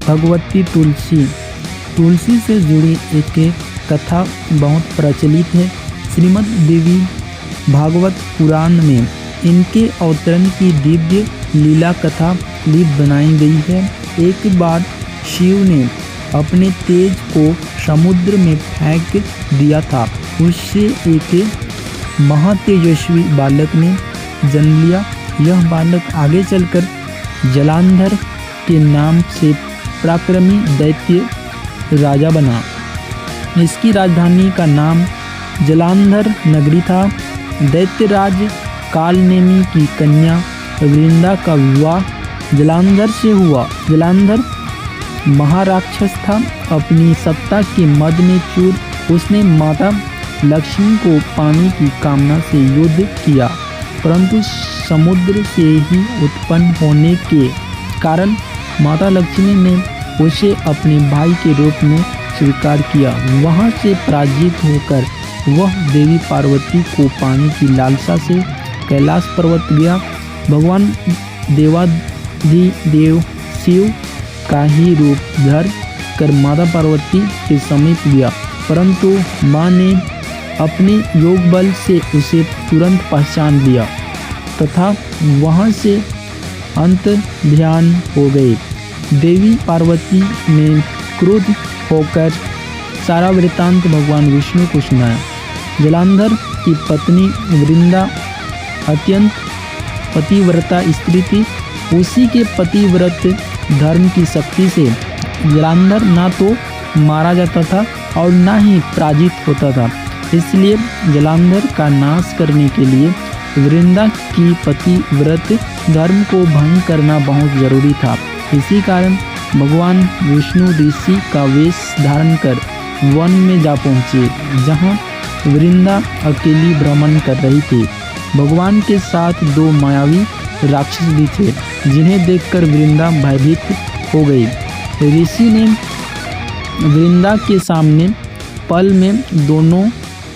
भगवती तुलसी। तुलसी से जुड़ी एक कथा बहुत प्रचलित है। श्रीमद् देवी भागवत पुराण में इनके अवतरण की दिव्य लीला कथा लिप बनाई गई है। एक बार शिव ने अपने तेज को समुद्र में फेंक दिया था। उससे एक महातेजस्वी बालक ने जन्म लिया। यह बालक आगे चलकर जलांधर के नाम से पराक्रमी दैत्य राजा बना। इसकी राजधानी का नाम जलांधर नगरी था। दैत्यराज कालनेमी की कन्या वृंदा का विवाह जलांधर से हुआ। जलांधर महाराक्षस था। अपनी सत्ता के मद में चूर उसने माता लक्ष्मी को पाने की कामना से युद्ध किया, परंतु समुद्र से ही उत्पन्न होने के कारण माता लक्ष्मी ने उसे अपने भाई के रूप में स्वीकार किया। वहां से पराजित होकर वह देवी पार्वती को पाने की लालसा से कैलाश पर्वत गया। भगवान देवाधिदेव शिव का ही रूप धर कर माता पार्वती के समीप गया, परंतु माँ ने अपने योग बल से उसे तुरंत पहचान लिया तथा वहां से अंत ध्यान हो गए। देवी पार्वती ने क्रुद्ध होकर सारा वृत्तांत भगवान विष्णु को सुनाया। जलांधर की पत्नी वृंदा अत्यंत पतिव्रता स्त्री थी। उसी के पतिव्रत धर्म की शक्ति से जलांधर ना तो मारा जाता था और ना ही पराजित होता था। इसलिए जलांधर का नाश करने के लिए वृंदा की पतिव्रत धर्म को भंग करना बहुत जरूरी था। इसी कारण भगवान विष्णु ऋषि का वेश धारण कर वन में जा पहुँचे, जहाँ वृंदा अकेली भ्रमण कर रही थी। भगवान के साथ दो मायावी राक्षस भी थे, जिन्हें देखकर वृंदा भयभीत हो गई। ऋषि ने वृंदा के सामने पल में दोनों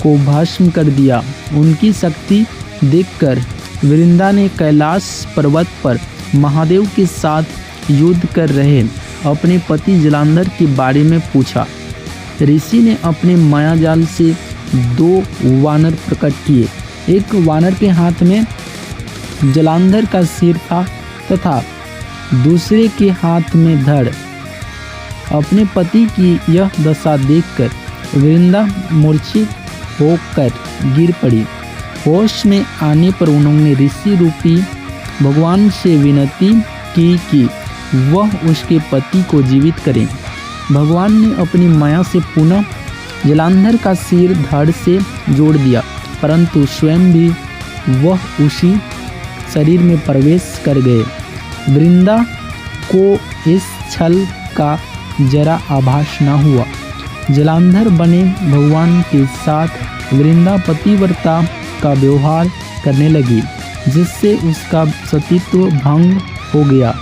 को भस्म कर दिया। उनकी शक्ति देखकर वृंदा ने कैलाश पर्वत पर महादेव के साथ युद्ध कर रहे अपने पति जलांधर के बारे में पूछा। ऋषि ने अपने मायाजाल से दो वानर प्रकट किए। एक वानर के हाथ में जलांधर का सिर था तथा दूसरे के हाथ में धड़। अपने पति की यह दशा देखकर वृंदा मूर्छित होकर गिर पड़ी। होश में आने पर उन्होंने ऋषि रूपी भगवान से विनती की कि वह उसके पति को जीवित करें। भगवान ने अपनी माया से पुनः जलांधर का सिर धड़ से जोड़ दिया, परंतु स्वयं भी वह उसी शरीर में प्रवेश कर गए। वृंदा को इस छल का जरा आभास न हुआ। जलांधर बने भगवान के साथ वृंदा पतिव्रता का व्यवहार करने लगी, जिससे उसका सतीत्व भंग हो गया।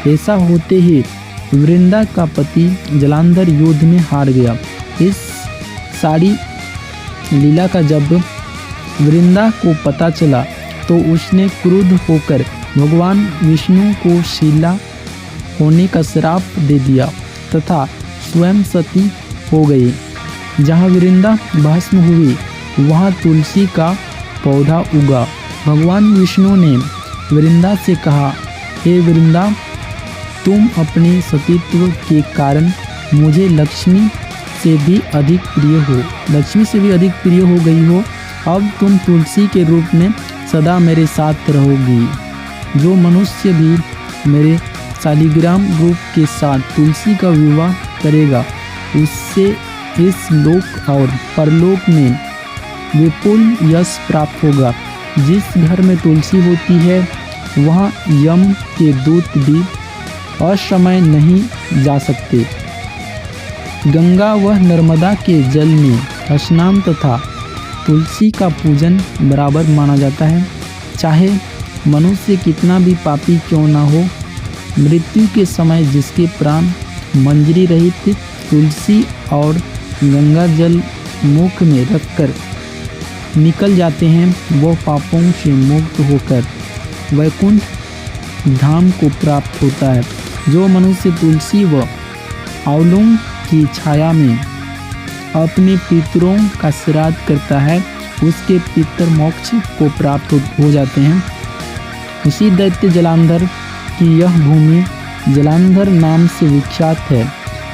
ऐसा होते ही वृंदा का पति जलांधर युद्ध में हार गया। इस सारी लीला का जब वृंदा को पता चला तो उसने क्रुद्ध होकर भगवान विष्णु को शीला होने का श्राप दे दिया तथा स्वयं सती हो गई। जहाँ वृंदा भस्म हुई वहाँ तुलसी का पौधा उगा। भगवान विष्णु ने वृंदा से कहा, हे वृंदा, तुम अपने सतीत्व के कारण मुझे लक्ष्मी से भी अधिक प्रिय हो गई हो। अब तुम तुलसी के रूप में सदा मेरे साथ रहोगी। जो मनुष्य भी मेरे शालिग्राम रूप के साथ तुलसी का विवाह करेगा, उससे इस लोक और परलोक में विपुल यश प्राप्त होगा। जिस घर में तुलसी होती है वहाँ यम के दूत भी असमय नहीं जा सकते। गंगा व नर्मदा के जल में स्नान तथा तुलसी का पूजन बराबर माना जाता है। चाहे मनुष्य कितना भी पापी क्यों ना हो, मृत्यु के समय जिसके प्राण मंजरी रहित तुलसी और गंगा जल मुख में रखकर निकल जाते हैं, वो पापों से मुक्त होकर वैकुंठ धाम को प्राप्त होता है। जो मनुष्य तुलसी व आउलुंग की छाया में अपने पितरों का श्राद्ध करता है, उसके पितर मोक्ष को प्राप्त हो जाते हैं। उसी दैत्य जलांधर की यह भूमि जलांधर नाम से विख्यात है।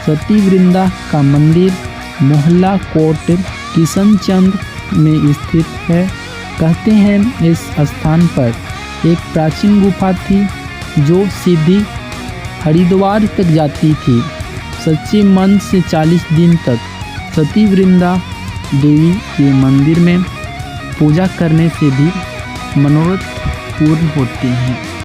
सती वृंदा का मंदिर मोहल्ला कोट किशनचंद में स्थित है। कहते हैं इस स्थान पर एक प्राचीन गुफा थी जो सीधी हरिद्वार तक जाती थी। सच्चे मन से 40 दिन तक सती वृंदा देवी के मंदिर में पूजा करने से भी मनोरथ पूर्ण होते हैं।